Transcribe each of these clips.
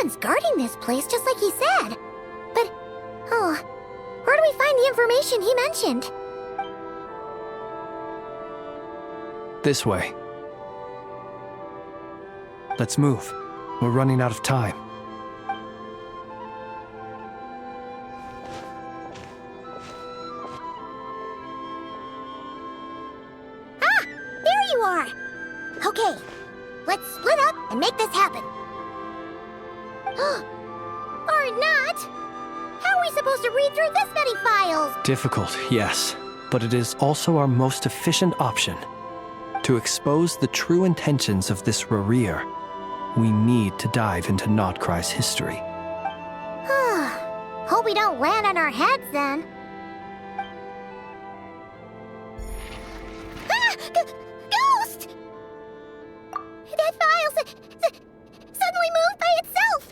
Someone's guarding this place just like he said. But, where do we find the information he mentioned? This way. Let's move. We're running out of time. Ah! There you are! Okay, let's split up and make this happen. Or not! How are we supposed to read through this many files? Difficult, yes, but it is also our most efficient option. To expose the true intentions of this Rarir, we need to dive into Notcry's history. Hope we don't land on our heads then. Ah! Ghost! That file suddenly moved by itself.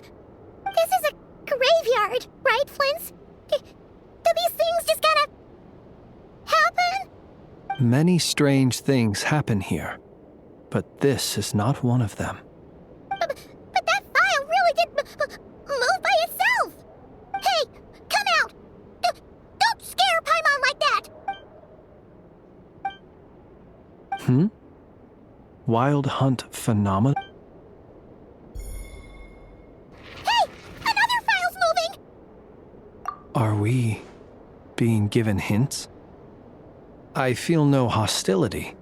This is a graveyard, right, Flint? Do these things just gotta happen? Many strange things happen here, but this is not one of them. But that file really did move by itself! Hey, come out! Don't scare Paimon like that! Wild Hunt phenomena? Hey! Another file's moving! Are we being given hints? I feel no hostility.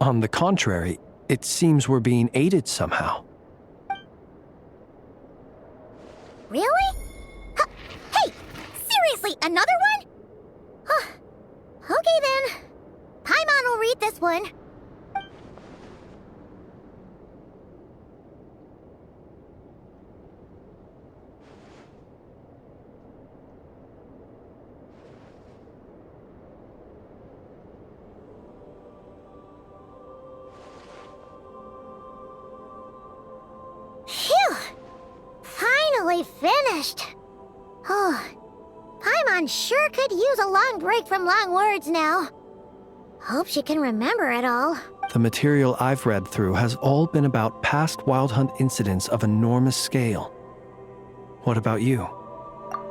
On the contrary, it seems we're being aided somehow. Really? Hey! Seriously, another one? Okay then. Paimon will read this one. Phew! Finally finished. Paimon sure could use a long break from long words now. Hope she can remember it all. The material I've read through has all been about past Wild Hunt incidents of enormous scale. What about you?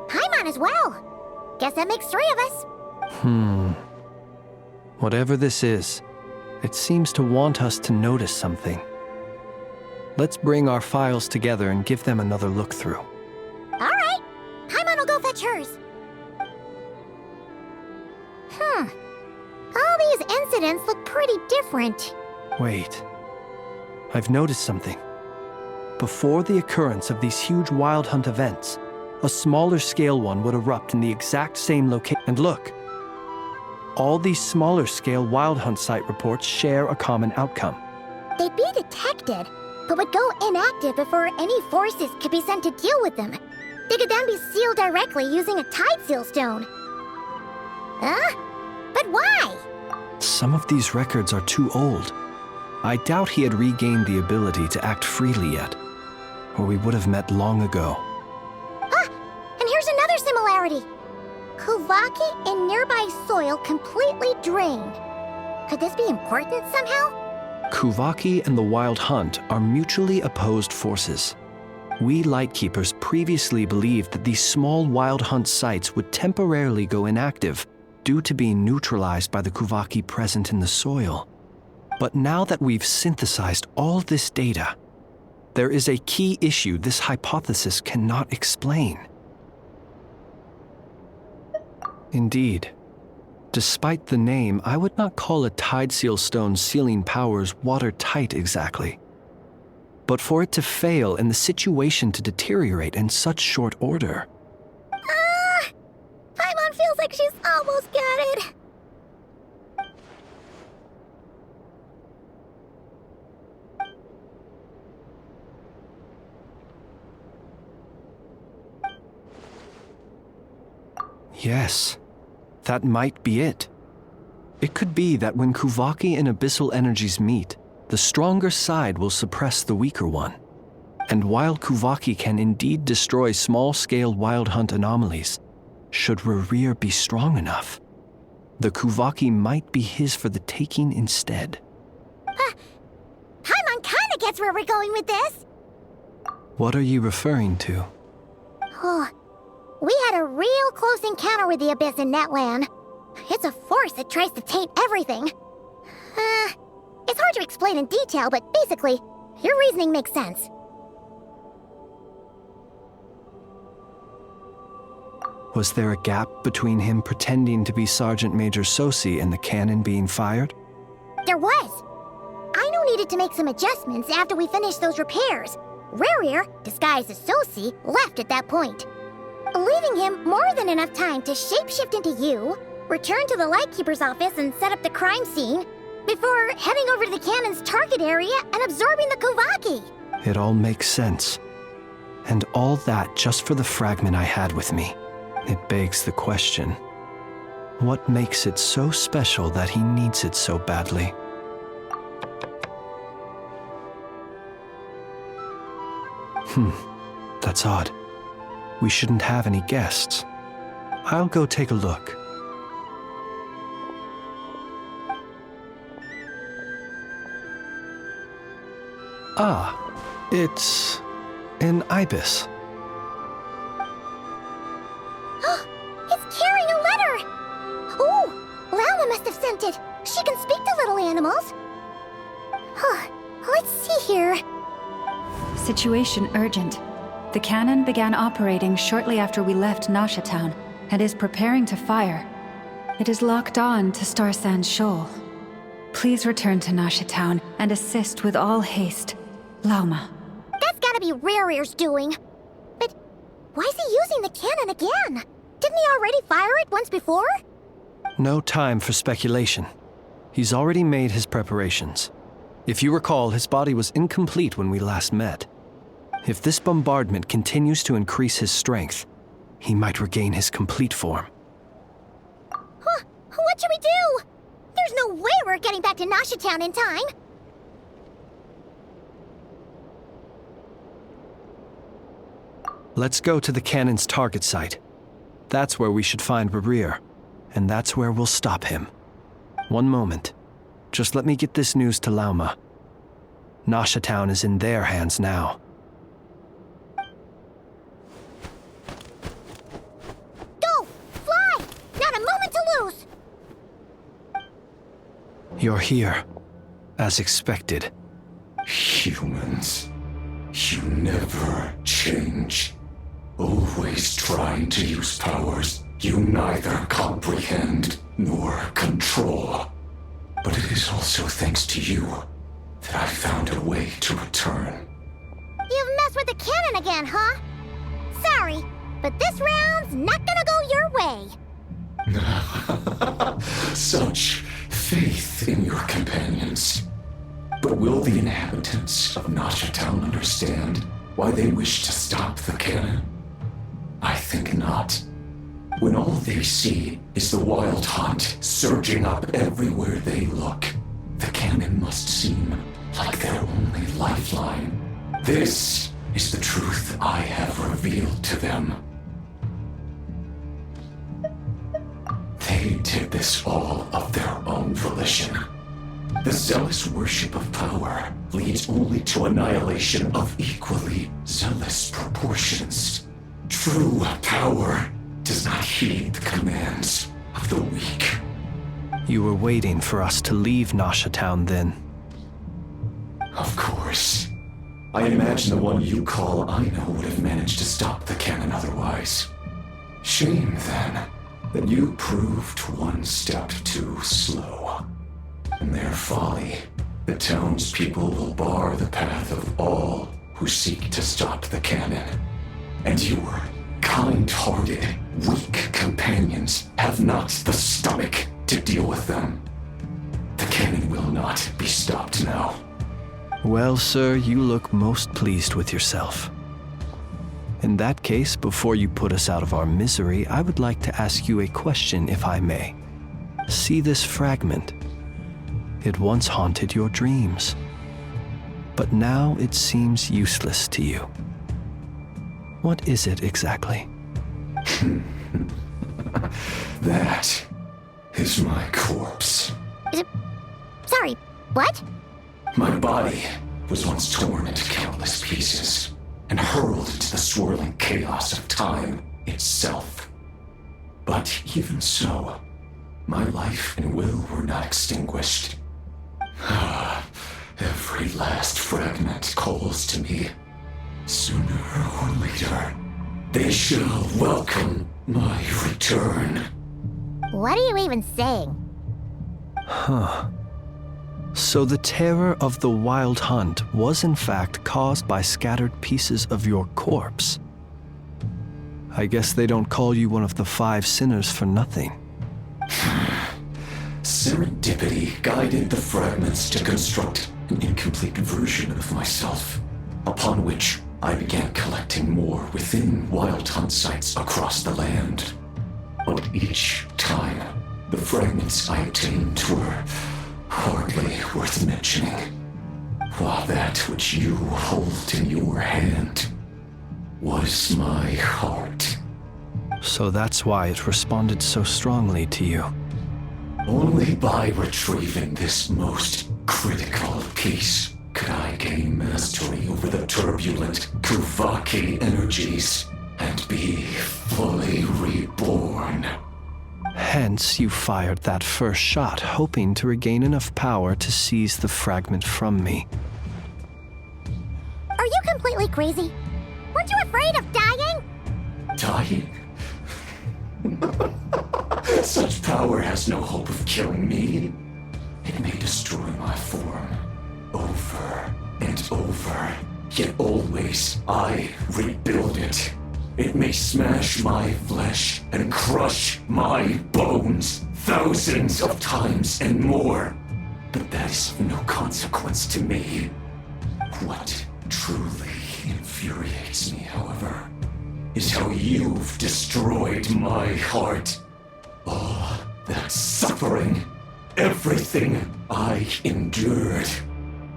Paimon as well. Guess that makes 3 of us. Whatever this is, it seems to want us to notice something. Let's bring our files together and give them another look through. All right. Paimon will go fetch hers. All these incidents look pretty different. Wait. I've noticed something. Before the occurrence of these huge Wild Hunt events, a smaller scale one would erupt in the exact same location. And look, all these smaller scale Wild Hunt site reports share a common outcome. They'd be detected, but would go inactive before any forces could be sent to deal with them. They could then be sealed directly using a tide seal stone. Huh? But why? Some of these records are too old. I doubt he had regained the ability to act freely yet, or we would have met long ago. And here's another similarity. Kuvaki in nearby soil completely drained. Could this be important somehow? Kuvaki and the Wild Hunt are mutually opposed forces. We Lightkeepers previously believed that these small Wild Hunt sites would temporarily go inactive due to being neutralized by the Kuvaki present in the soil. But now that we've synthesized all this data, there is a key issue this hypothesis cannot explain. Indeed, despite the name, I would not call a tide seal stone's sealing powers watertight exactly. But for it to fail and the situation to deteriorate in such short order. Paimon feels like she's almost got it. Yes, that might be it. It could be that when Kuvaki and abyssal energies meet, the stronger side will suppress the weaker one. And while Kuvaki can indeed destroy small-scale Wild Hunt anomalies, should Rarir be strong enough, the Kuvaki might be his for the taking instead. Paimon kinda gets where we're going with this. What are you referring to? Oh, we had a real close encounter with the Abyss in Netland. It's a force that tries to taint everything. It's hard to explain in detail, but basically, your reasoning makes sense. Was there a gap between him pretending to be Sergeant Major Sosi and the cannon being fired? There was. Aino needed to make some adjustments after we finished those repairs. Rarier, disguised as Sosi, left at that point, leaving him more than enough time to shapeshift into you, return to the Lightkeeper's office and set up the crime scene, before heading over to the cannon's target area and absorbing the Kovaki. It all makes sense. And all that just for the fragment I had with me. It begs the question, what makes it so special that he needs it so badly? That's odd. We shouldn't have any guests. I'll go take a look. Ah, it's an ibis. It's carrying a letter! Ooh, Lauma must have sent it. She can speak to little animals. Let's see here. Situation urgent. The cannon began operating shortly after we left Nasha Town and is preparing to fire. It is locked on to Star Sand Shoal. Please return to Nasha Town and assist with all haste. Lauma. That's gotta be Rarier's doing. But why is he using the cannon again? Didn't he already fire it once before? No time for speculation. He's already made his preparations. If you recall, his body was incomplete when we last met. If this bombardment continues to increase his strength, he might regain his complete form. What should we do? There's no way we're getting back to Nasha Town in time. Let's go to the cannon's target site. That's where we should find Rerir, and that's where we'll stop him. One moment. Just let me get this news to Lauma. Nasha Town is in their hands now. Go! Fly! Not a moment to lose! You're here, as expected. Humans, you never change. Always trying to use powers you neither comprehend nor control. But it is also thanks to you that I found a way to return. You've messed with the cannon again, huh? Sorry, but this round's not gonna go your way. Such faith in your companions. But will the inhabitants of Nasha Town understand why they wish to stop the cannon? I think not. When all they see is the wild hunt surging up everywhere they look, the cannon must seem like their only lifeline. This is the truth I have revealed to them. They did this all of their own volition. The zealous worship of power leads only to annihilation of equally zealous proportions. True power does not heed the commands of the weak. You were waiting for us to leave Nasha Town then. Of course. I imagine the one you call Aino would have managed to stop the cannon otherwise. Shame, then, that you proved one step too slow. In their folly, the townspeople will bar the path of all who seek to stop the cannon. And your kind-hearted, weak companions have not the stomach to deal with them. The cannon will not be stopped now. Well, sir, you look most pleased with yourself. In that case, before you put us out of our misery, I would like to ask you a question, if I may. See this fragment? It once haunted your dreams, but now it seems useless to you. What is it exactly? That is my corpse. Sorry, what? My body was once torn into countless pieces. and hurled into the swirling chaos of time itself. But even so, my life and will were not extinguished. Every last fragment calls to me. Sooner or later, they shall welcome my return. What are you even saying? So the terror of the Wild Hunt was in fact caused by scattered pieces of your corpse. I guess they don't call you one of the 5 sinners for nothing. Serendipity guided the fragments to construct an incomplete version of myself, upon which I began collecting more within Wild Hunt sites across the land. But each time, the fragments I obtained were hardly worth mentioning, while that which you hold in your hand was my heart. So that's why it responded so strongly to you. Only by retrieving this most critical piece could I gain mastery over the turbulent Kuvaki energies and be fully reborn. Hence, you fired that first shot, hoping to regain enough power to seize the fragment from me. Are you completely crazy? Weren't you afraid of dying? Dying? Such power has no hope of killing me. It may destroy my form over and over, yet always I rebuild it. It may smash my flesh and crush my bones thousands of times and more, but that is of no consequence to me. What truly infuriates me, however, is how you've destroyed my heart. All that suffering, everything I endured,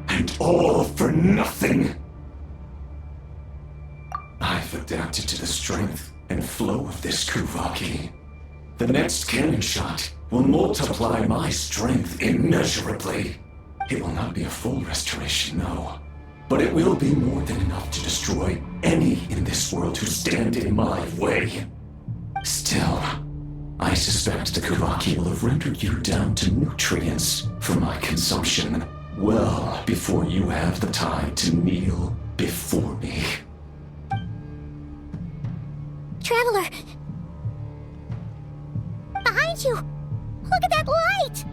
and all for nothing. I've adapted to the strength and flow of this Kuvaki. The next cannon shot will multiply my strength immeasurably. It will not be a full restoration, no, but it will be more than enough to destroy any in this world who stand in my way. Still, I suspect the Kuvaki will have rendered you down to nutrients for my consumption well before you have the time to kneel before me. Traveler! Behind you! Look at that light!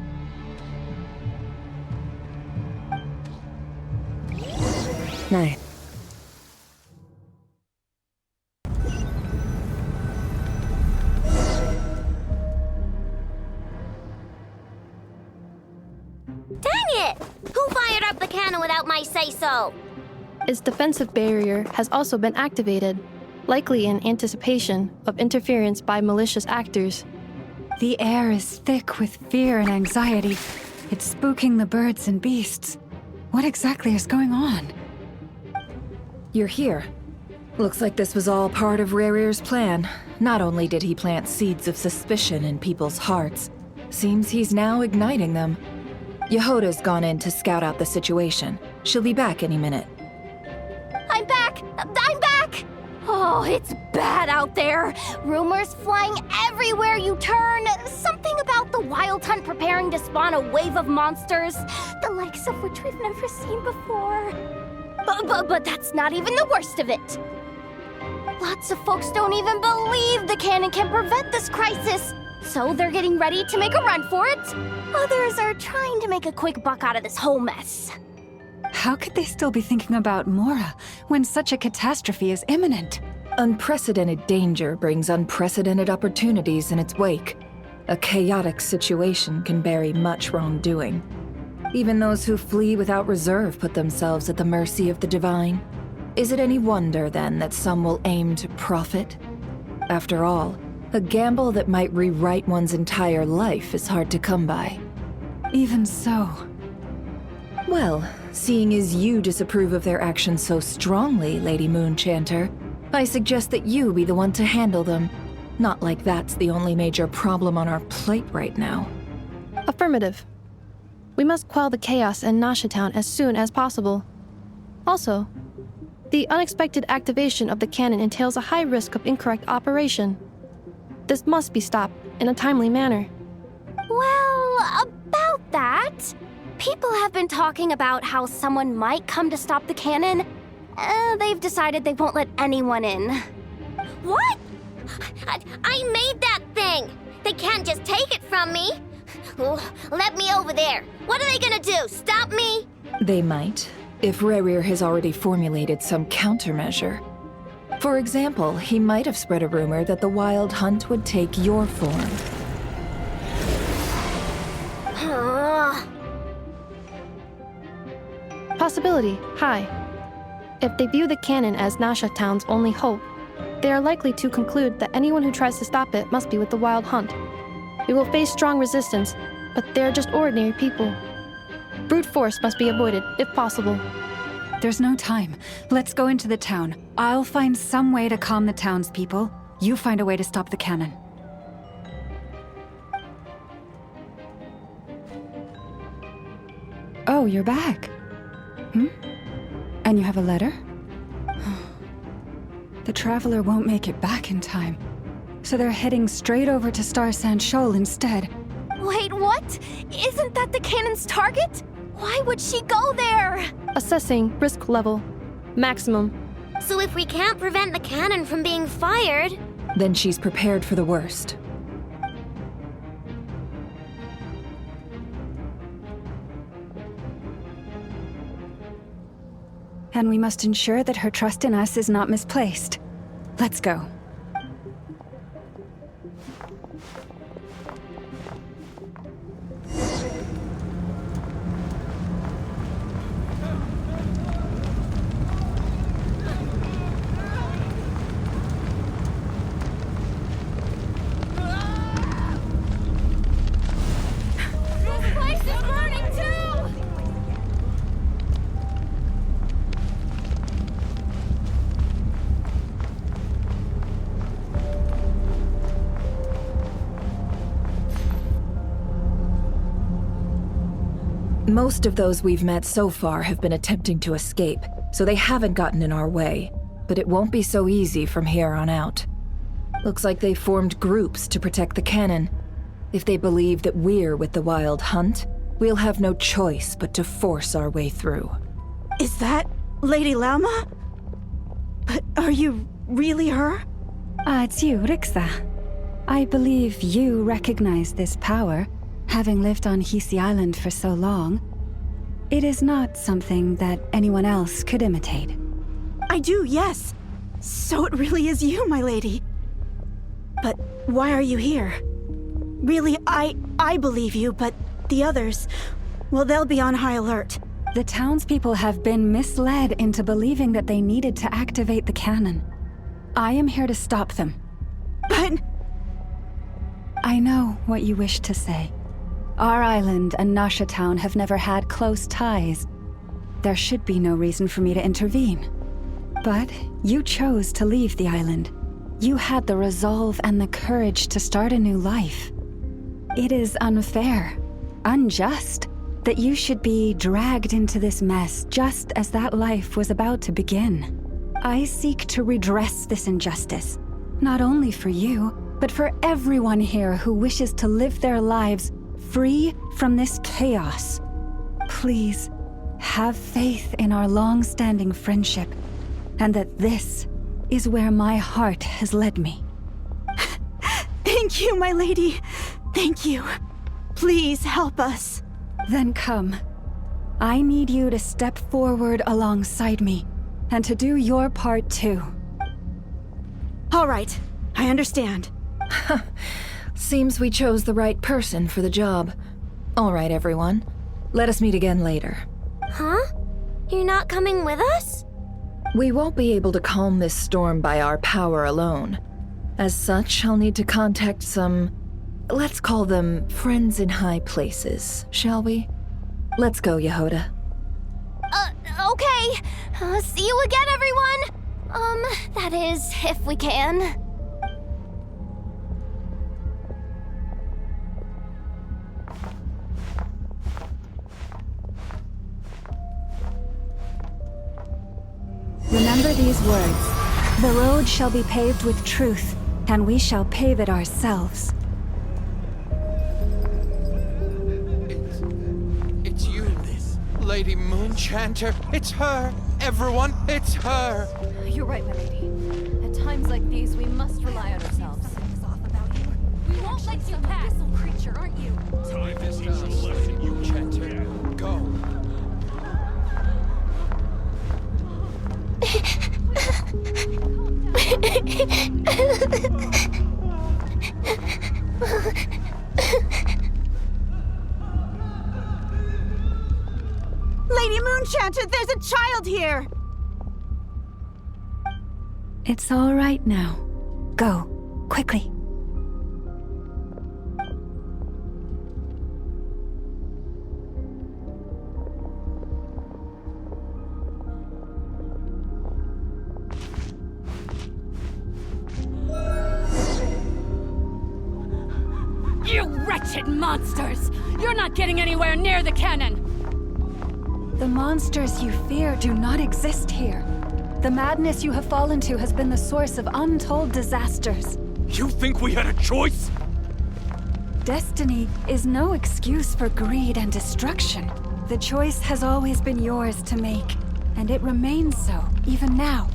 Nice. Dang it! Who fired up the cannon without my say-so? Its defensive barrier has also been activated, likely in anticipation of interference by malicious actors. The air is thick with fear and anxiety. It's spooking the birds and beasts. What exactly is going on? You're here. Looks like this was all part of Rerir's plan. Not only did he plant seeds of suspicion in people's hearts, seems he's now igniting them. Yehoda's gone in to scout out the situation. She'll be back any minute. I'm back! I'm back! Oh, it's bad out there. Rumors flying everywhere you turn. Something about the Wild Hunt preparing to spawn a wave of monsters, the likes of which we've never seen before. But that's not even the worst of it. Lots of folks don't even believe the cannon can prevent this crisis, so they're getting ready to make a run for it. Others are trying to make a quick buck out of this whole mess. How could they still be thinking about Mora when such a catastrophe is imminent? Unprecedented danger brings unprecedented opportunities in its wake. A chaotic situation can bury much wrongdoing. Even those who flee without reserve put themselves at the mercy of the divine. Is it any wonder, then, that some will aim to profit? After all, a gamble that might rewrite one's entire life is hard to come by. Even so. Well, seeing as you disapprove of their actions so strongly, Lady Moonchanter, I suggest that you be the one to handle them. Not like that's the only major problem on our plate right now. Affirmative. We must quell the chaos in Nasha Town as soon as possible. Also, The unexpected activation of the cannon entails a high risk of incorrect operation. This must be stopped in a timely manner. Well, about that, people have been talking about how someone might come to stop the cannon. They've decided they won't let anyone in. What? I made that thing! They can't just take it from me! Let me over there. What are they gonna do? Stop me? They might, if Rerir has already formulated some countermeasure. For example, he might have spread a rumor that the Wild Hunt would take your form. Possibility high. If they view the cannon as Nasha Town's only hope, they are likely to conclude that anyone who tries to stop it must be with the Wild Hunt. We will face strong resistance, but they are just ordinary people. Brute force must be avoided, if possible. There's no time. Let's go into the town. I'll find some way to calm the townspeople. You find a way to stop the cannon. Oh, you're back. And you have a letter? The Traveler won't make it back in time. So they're heading straight over to Star Sand Shoal instead. Wait, what? Isn't that the cannon's target? Why would she go there? Assessing risk level. Maximum. So if we can't prevent the cannon from being fired... Then she's prepared for the worst. And we must ensure that her trust in us is not misplaced. Let's go. Most of those we've met so far have been attempting to escape, so they haven't gotten in our way. But it won't be so easy from here on out. Looks like they formed groups to protect the cannon. If they believe that we're with the Wild Hunt, we'll have no choice but to force our way through. Is that Lady Lauma? But are you really her? It's you, Rixa. I believe you recognize this power, having lived on Hisi Island for so long. It is not something that anyone else could imitate. I do, yes. So it really is you, my lady. But why are you here? Really, I believe you, but the others, well, they'll be on high alert. The townspeople have been misled into believing that they needed to activate the cannon. I am here to stop them. But... I know what you wish to say. Our island and Nasha Town have never had close ties. There should be no reason for me to intervene. But you chose to leave the island. You had the resolve and the courage to start a new life. It is unfair, unjust, that you should be dragged into this mess just as that life was about to begin. I seek to redress this injustice, not only for you, but for everyone here who wishes to live their lives free from this chaos. Please, have faith in our long-standing friendship, and that this is where my heart has led me. Thank you, my lady. Thank you. Please help us. Then come. I need you to step forward alongside me, and to do your part too. All right, I understand. Seems we chose the right person for the job. All right, everyone. Let us meet again later. Huh? You're not coming with us? We won't be able to calm this storm by our power alone. As such, I'll need to contact some... let's call them friends in high places, shall we? Let's go, Yehoda. Okay. See you again, everyone. That is, if we can. Remember Remember these words. The road shall be paved with truth, and we shall pave it ourselves. It's you, Lady Moonchanter. It's her. Everyone, it's her. You're right, my lady. At times like these, we must rely on ourselves. Something's off about you. We won't let you pass, little creature, aren't you? Time to teach a lesson, you Chanter. Go. Lady Moonchanter, there's a child here! It's all right now. Go, quickly. You wretched monsters! You're not getting anywhere near the cannon! The monsters you fear do not exist here. The madness you have fallen to has been the source of untold disasters. You think we had a choice? Destiny is no excuse for greed and destruction. The choice has always been yours to make, and it remains so, even now.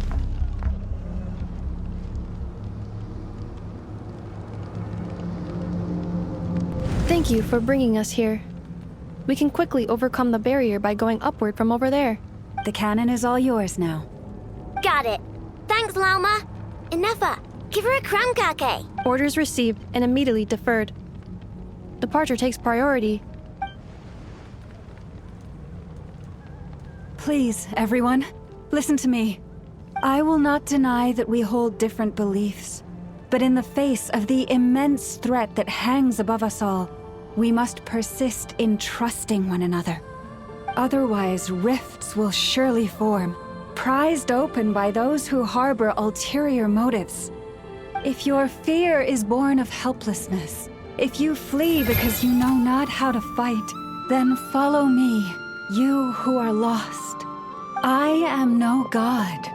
Thank you for bringing us here. We can quickly overcome the barrier by going upward from over there. The cannon is all yours now. Got it. Thanks, Lauma. Enough. Give her a crown cake. Orders received and immediately deferred. Departure takes priority. Please, everyone, listen to me. I will not deny that we hold different beliefs. But in the face of the immense threat that hangs above us all, we must persist in trusting one another. Otherwise, rifts will surely form, prized open by those who harbor ulterior motives. If your fear is born of helplessness, if you flee because you know not how to fight, then follow me, you who are lost. I am no god,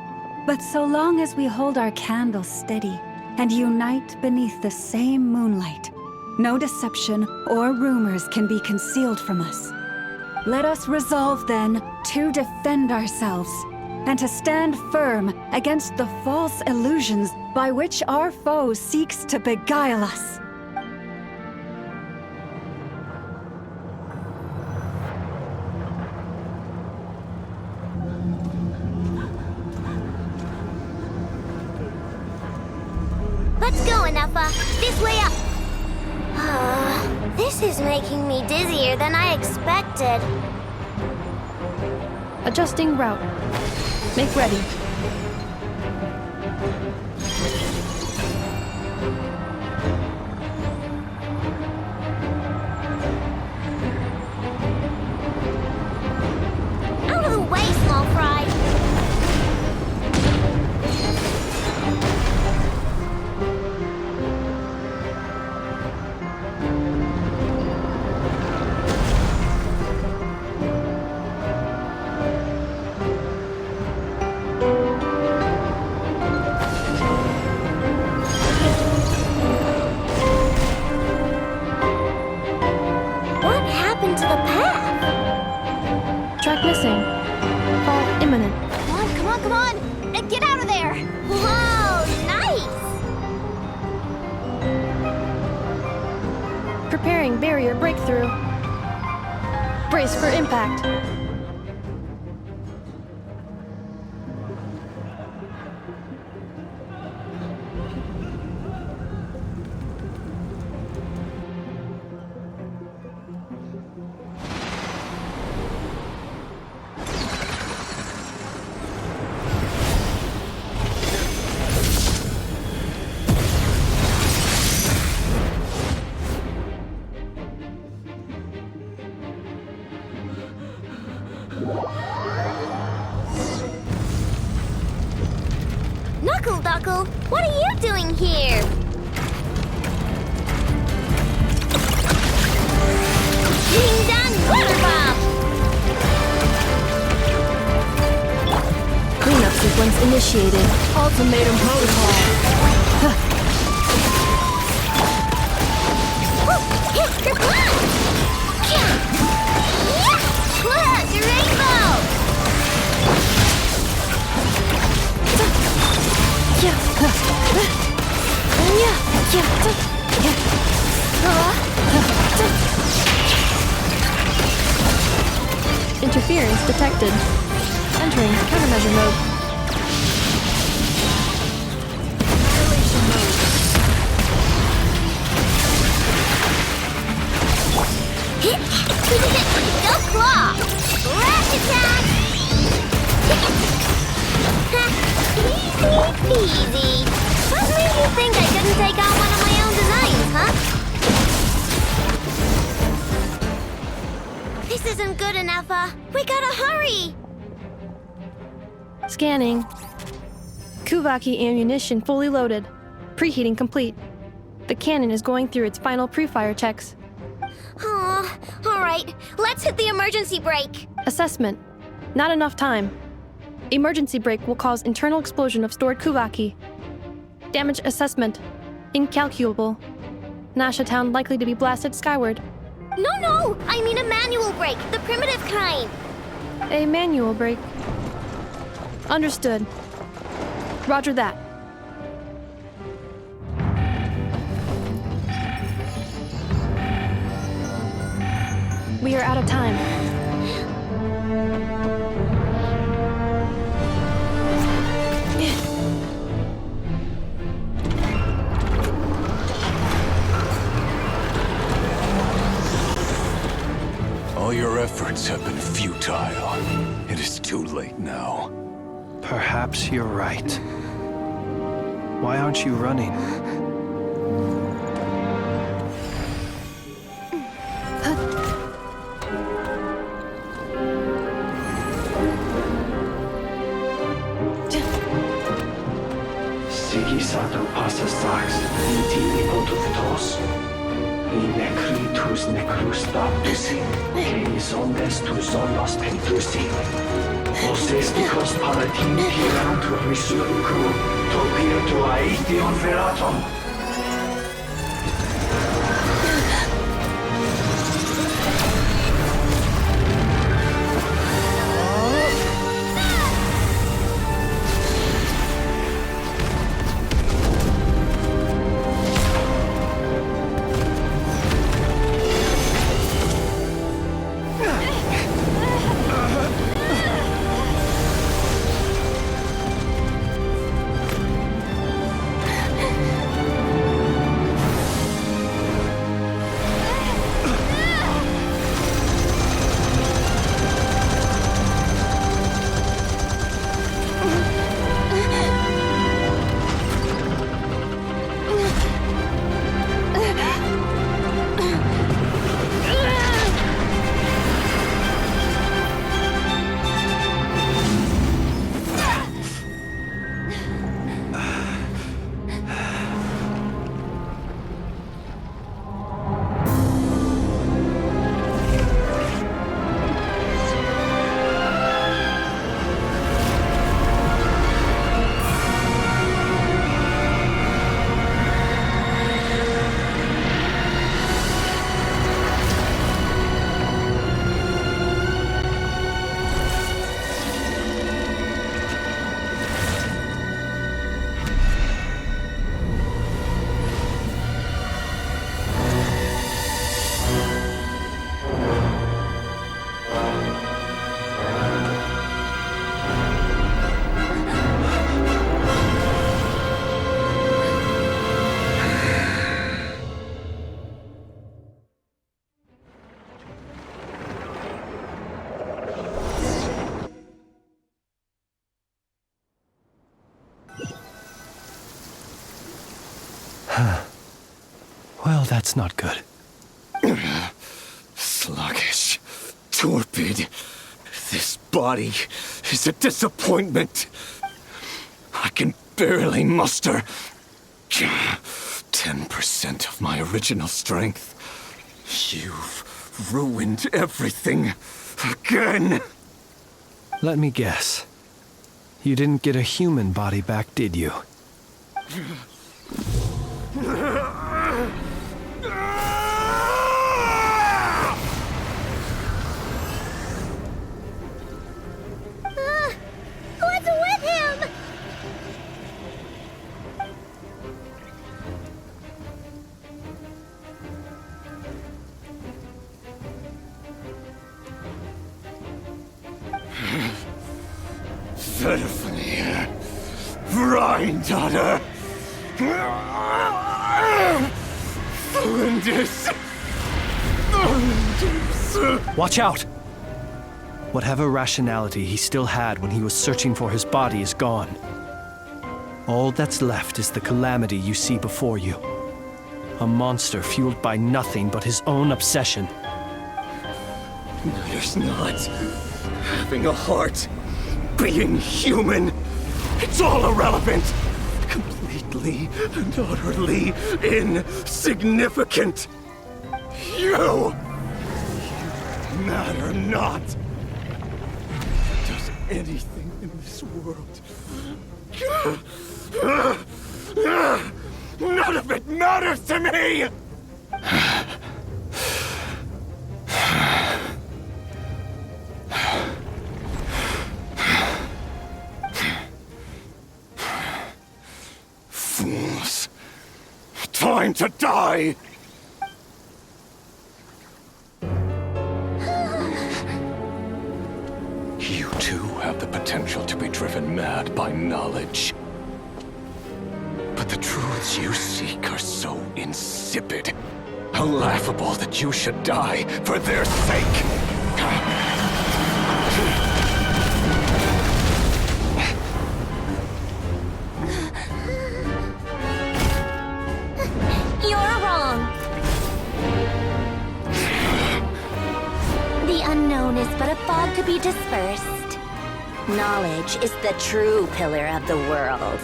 but so long as we hold our candles steady and unite beneath the same moonlight, no deception or rumors can be concealed from us. Let us resolve, then, to defend ourselves, and to stand firm against the false illusions by which our foe seeks to beguile us. Let's go, Enough. This way up. This is making me dizzier than I expected. Adjusting route. Make ready. Out of the way, small fry. Track missing. Fall imminent. Come on! Get out of there! Whoa, nice! Preparing barrier breakthrough. Brace for impact. Knuckle, what are you doing here? Ding dong water bomb! Cleanup sequence initiated. Ultimatum protocol. They're blocked! Look, a rainbow! Interference detected. Entering countermeasure mode. Annihilation mode. Go claw! Rash attack! Easy. What made you think I couldn't take out one of my own designs, huh? This isn't good enough, we gotta hurry! Scanning. Kuvaki ammunition fully loaded. Preheating complete. The cannon is going through its final pre-fire checks. Oh, alright. Let's hit the emergency brake. Assessment. Not enough time. Emergency brake will cause internal explosion of stored Kuvaki. Damage assessment. Incalculable. Nasha Town likely to be blasted skyward. No! I mean a manual brake, the primitive kind. A manual brake. Understood. Roger that. We are out of time. All your efforts have been futile. It is too late now. Perhaps you're right. Why aren't you running? Sigisato passa sax, intimi potuvitos. In necritus necrus baptisi, canis omnes tu solos pentusi. Os esticos palatini pirantur resurrecum, topir aetion veratum. Well, that's not good. Sluggish. Torpid. This body is a disappointment. I can barely muster 10% of my original strength. You've ruined everything again. Let me guess. You didn't get a human body back, did you? What's with him? Verfnir, Rheindaughter, Flinders. Watch out! Whatever rationality he still had when he was searching for his body is gone. All that's left is the calamity you see before you. A monster fueled by nothing but his own obsession. Matters not. Having a heart, being human, it's all irrelevant. Completely and utterly insignificant. You matter not. Does anything in this world. None of it matters to me! Fools. Time to die! You too have the potential to be driven mad by knowledge. But the truths you seek are so insipid, laughable that you should die for their sake. You're wrong. The unknown is but a fog to be dispersed. Knowledge is the true pillar of the world.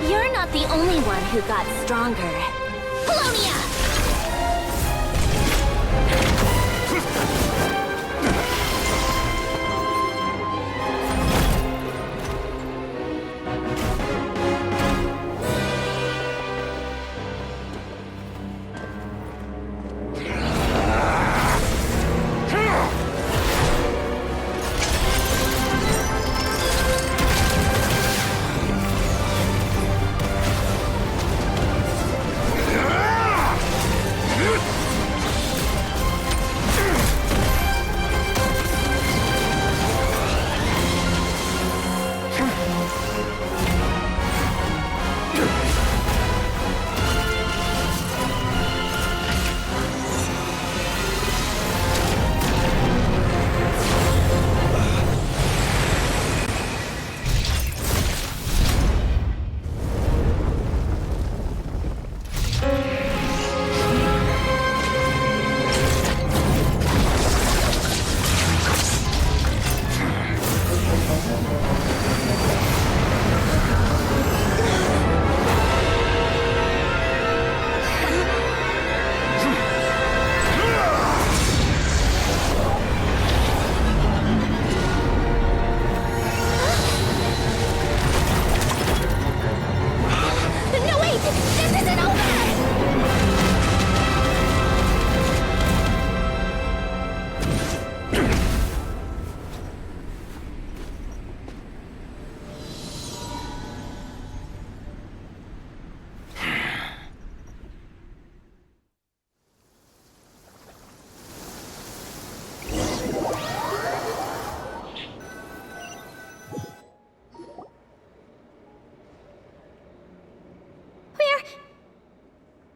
You're not the only one who got stronger. Polonia!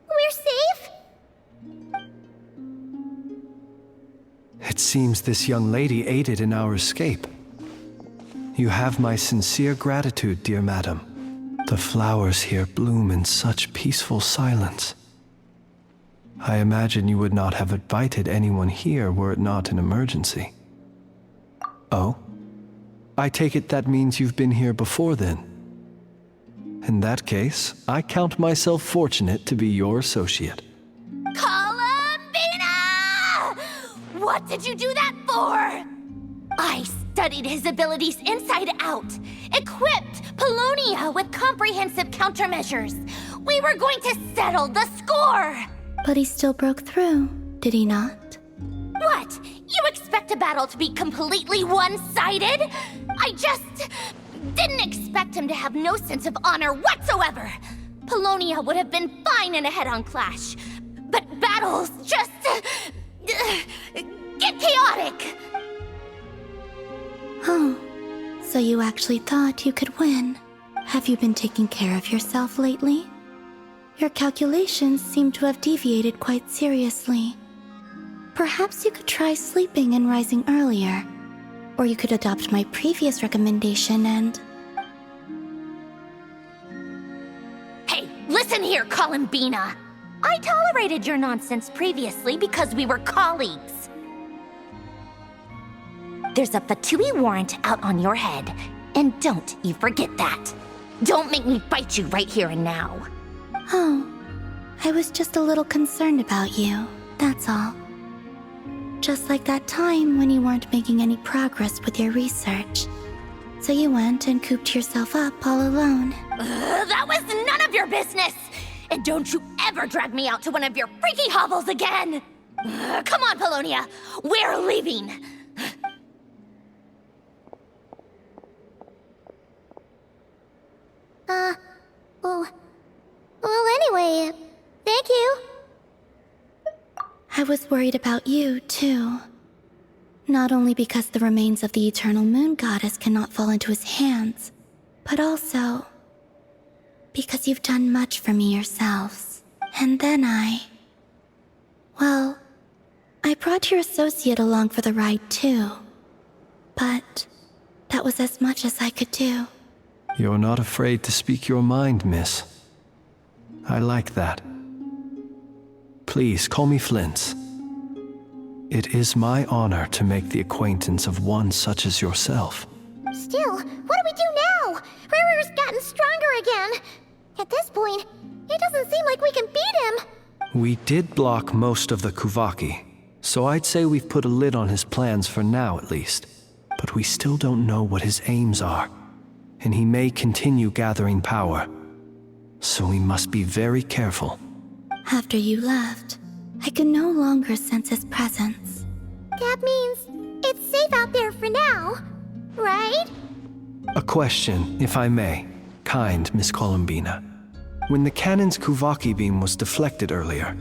We're safe? It seems this young lady aided in our escape. You have my sincere gratitude, dear madam. The flowers here bloom in such peaceful silence. I imagine you would not have invited anyone here were it not an emergency. Oh? I take it that means you've been here before then. In that case, I count myself fortunate to be your associate. Colombina! What did you do that for? I studied his abilities inside out, equipped Polonia with comprehensive countermeasures. We were going to settle the score! But he still broke through, did he not? What? You expect a battle to be completely one-sided? I just didn't expect him to have no sense of honor whatsoever. Polonia would have been fine in a head-on clash, but battles just get chaotic. Oh, so you actually thought you could win. Have you been taking care of yourself lately? Your calculations seem to have deviated quite seriously. Perhaps you could try sleeping and rising earlier. Or you could adopt my previous recommendation and... Hey, listen here, Colombina. I tolerated your nonsense previously because we were colleagues. There's a Fatui warrant out on your head, and don't you forget that. Don't make me fight you right here and now. Oh, I was just a little concerned about you, that's all. Just like that time when you weren't making any progress with your research. So you went and cooped yourself up all alone. That was none of your business! And don't you ever drag me out to one of your freaky hovels again! Come on, Polonia, we're leaving! Well, anyway, thank you. I was worried about you, too. Not only because the remains of the Eternal Moon Goddess cannot fall into his hands, but also because you've done much for me yourselves. And then well, I brought your associate along for the ride, too. But that was as much as I could do. You're not afraid to speak your mind, miss. I like that. Please call me Flint. It is my honor to make the acquaintance of one such as yourself. Still, what do we do now? Riri's gotten stronger again. At this point, it doesn't seem like we can beat him. We did block most of the Kuvaki, so I'd say we've put a lid on his plans for now at least. But we still don't know what his aims are, and he may continue gathering power. So we must be very careful. After you left, I could no longer sense his presence. That means it's safe out there for now, right? A question, if I may, kind Miss Colombina. When the cannon's Kuvaki beam was deflected earlier,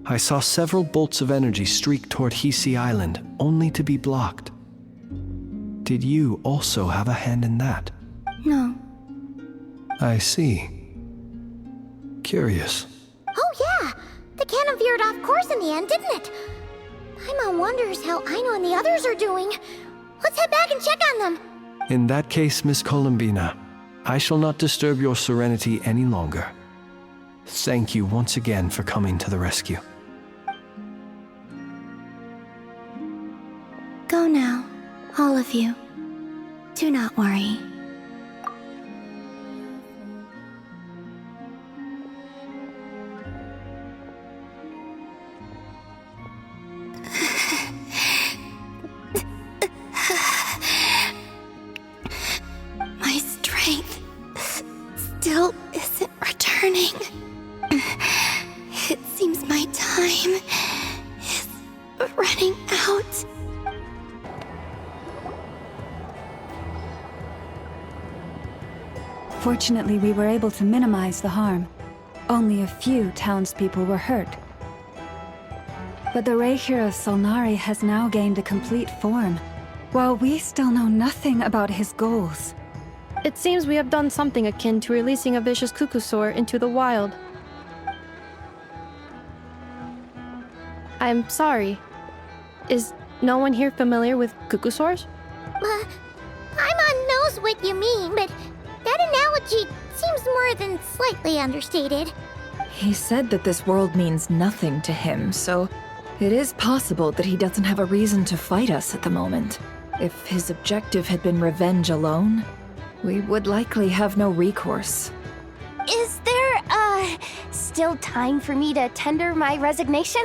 I saw several bolts of energy streak toward Hisi Island, only to be blocked. Did you also have a hand in that? No. I see. Curious. Oh yeah! The cannon veered off course in the end, didn't it? Paimon wonders how Aino and the others are doing. Let's head back and check on them. In that case, Miss Colombina, I shall not disturb your serenity any longer. Thank you once again for coming to the rescue. Go now, all of you. Do not worry. My strength still isn't returning. It seems my time is running out. Fortunately, we were able to minimize the harm. Only a few townspeople were hurt. But the Reikir of Solnari has now gained a complete form, while we still know nothing about his goals. It seems we have done something akin to releasing a vicious Kukusaur into the wild. I'm sorry. Is no one here familiar with Kukusaurs? Paimon knows what you mean, but that analogy seems more than slightly understated. He said that this world means nothing to him, so it is possible that he doesn't have a reason to fight us at the moment. If his objective had been revenge alone, we would likely have no recourse. Is there, still time for me to tender my resignation?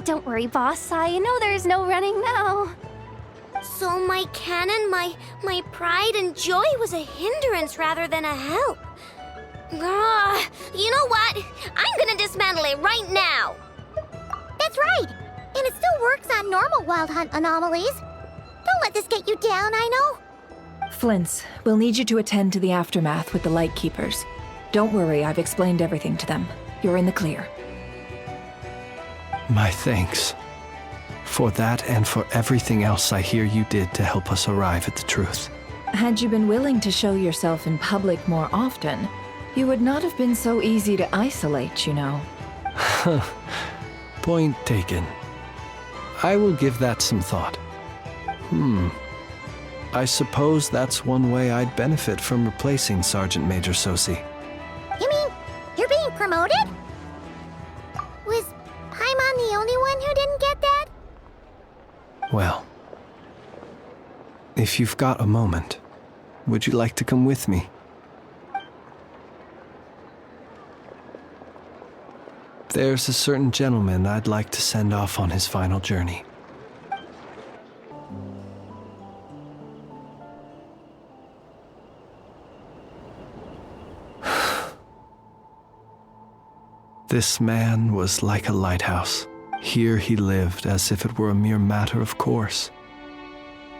Don't worry, boss. I know there's no running now. So my cannon, my pride and joy was a hindrance rather than a help. You know what? I'm gonna dismantle it right now. That's right. And it still works on normal wild hunt anomalies. Don't let this get you down, I know. Flints, we'll need you to attend to the aftermath with the Lightkeepers. Don't worry, I've explained everything to them. You're in the clear. My thanks. For that and for everything else I hear you did to help us arrive at the truth. Had you been willing to show yourself in public more often, you would not have been so easy to isolate, you know. Point taken. I will give that some thought. I suppose that's one way I'd benefit from replacing Sergeant Major Sosi. You mean you're being promoted? Was Paimon the only one who didn't get that? Well, if you've got a moment, would you like to come with me? There's a certain gentleman I'd like to send off on his final journey. This man was like a lighthouse. Here he lived as if it were a mere matter of course,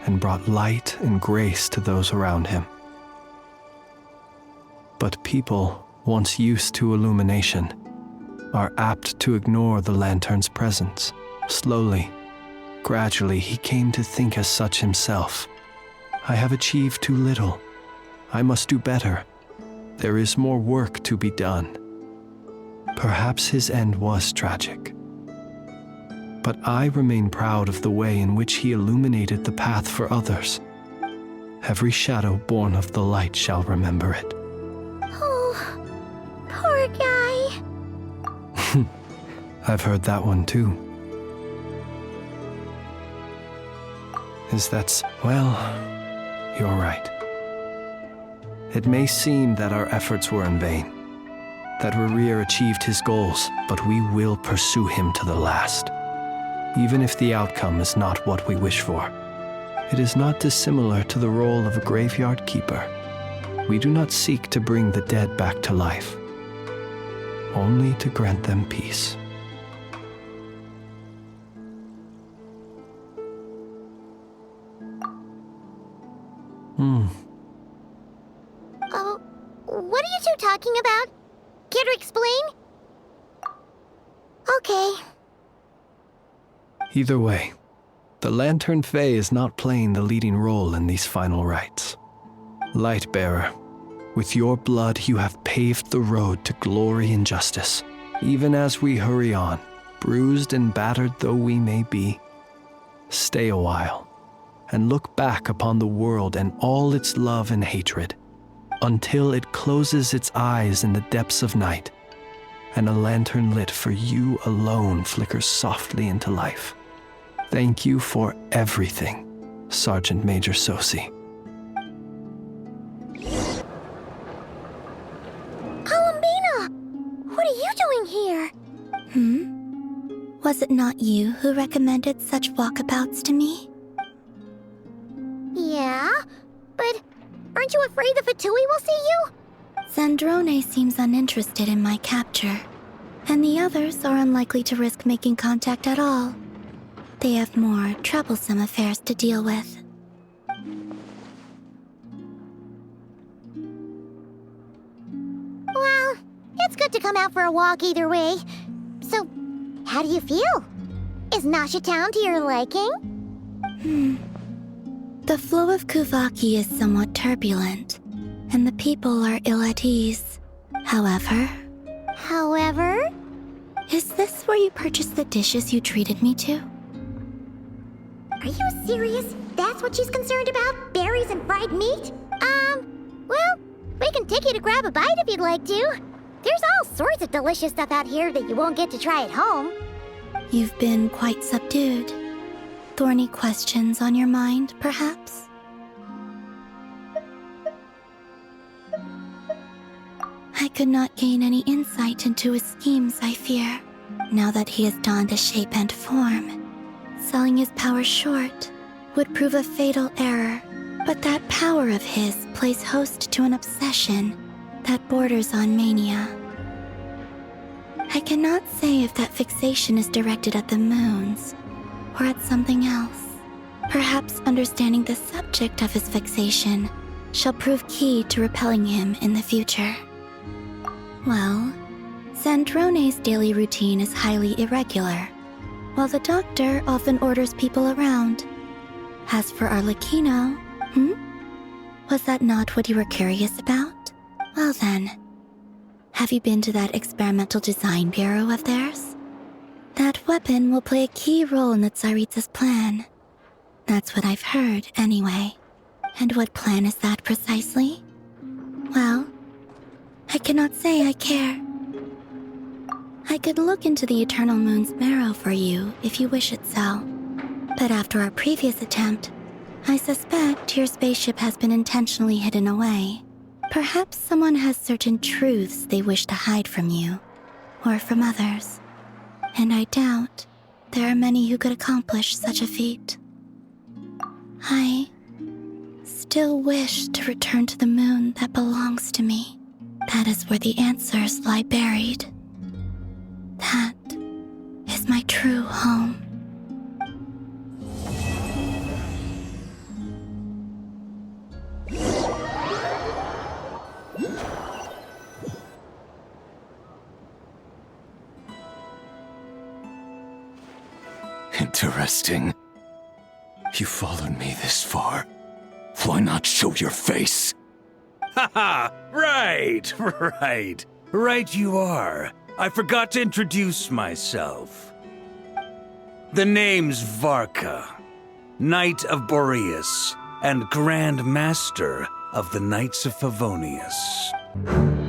and brought light and grace to those around him. But people, once used to illumination, are apt to ignore the lantern's presence. Slowly, gradually, he came to think as such himself. I have achieved too little. I must do better. There is more work to be done. Perhaps his end was tragic. But I remain proud of the way in which he illuminated the path for others. Every shadow born of the light shall remember it. Oh, poor guy. I've heard that one too. Well, you're right. It may seem that our efforts were in vain, that Rerir achieved his goals, but we will pursue him to the last. Even if the outcome is not what we wish for. It is not dissimilar to the role of a graveyard keeper. We do not seek to bring the dead back to life, only to grant them peace. What are you two talking about? Care to explain? Okay. Either way, the Lantern Fae is not playing the leading role in these final rites. Lightbearer, with your blood you have paved the road to glory and justice. Even as we hurry on, bruised and battered though we may be, stay a while and look back upon the world and all its love and hatred, until it closes its eyes in the depths of night, and a lantern lit for you alone flickers softly into life. Thank you for everything, Sergeant Major Sosi. Colombina! What are you doing here? Was it not you who recommended such walkabouts to me? Yeah, but aren't you afraid the Fatui will see you? Zandrone seems uninterested in my capture, and the others are unlikely to risk making contact at all. They have more troublesome affairs to deal with. Well, it's good to come out for a walk either way. So, how do you feel? Is Nasha Town to your liking? The flow of Kuvaki is somewhat turbulent, and the people are ill at ease. However... Is this where you purchased the dishes you treated me to? Are you serious? That's what she's concerned about? Berries and fried meat? Well, we can take you to grab a bite if you'd like to. There's all sorts of delicious stuff out here that you won't get to try at home. You've been quite subdued. Thorny questions on your mind, perhaps? I could not gain any insight into his schemes, I fear. now that he has donned a shape and form. Selling his power short would prove a fatal error, but that power of his plays host to an obsession that borders on mania. I cannot say if that fixation is directed at the moons or at something else. Perhaps understanding the subject of his fixation shall prove key to repelling him in the future. Well, Sandrone's daily routine is highly irregular, while the doctor often orders people around. As for Arlecchino, was that not what you were curious about? Well then, have you been to that experimental design bureau of theirs? That weapon will play a key role in the Tsaritsa's plan. That's what I've heard, anyway. And what plan is that precisely? Well, I cannot say I care. I could look into the Eternal Moon's marrow for you if you wish it so. But after our previous attempt, I suspect your spaceship has been intentionally hidden away. Perhaps someone has certain truths they wish to hide from you, or from others. And I doubt there are many who could accomplish such a feat. I still wish to return to the moon that belongs to me. That is where the answers lie buried. That is my true home. Interesting. You followed me this far. Why not show your face? Haha! Right! Right you are. I forgot to introduce myself. The name's Varka, Knight of Boreas, and Grand Master of the Knights of Favonius.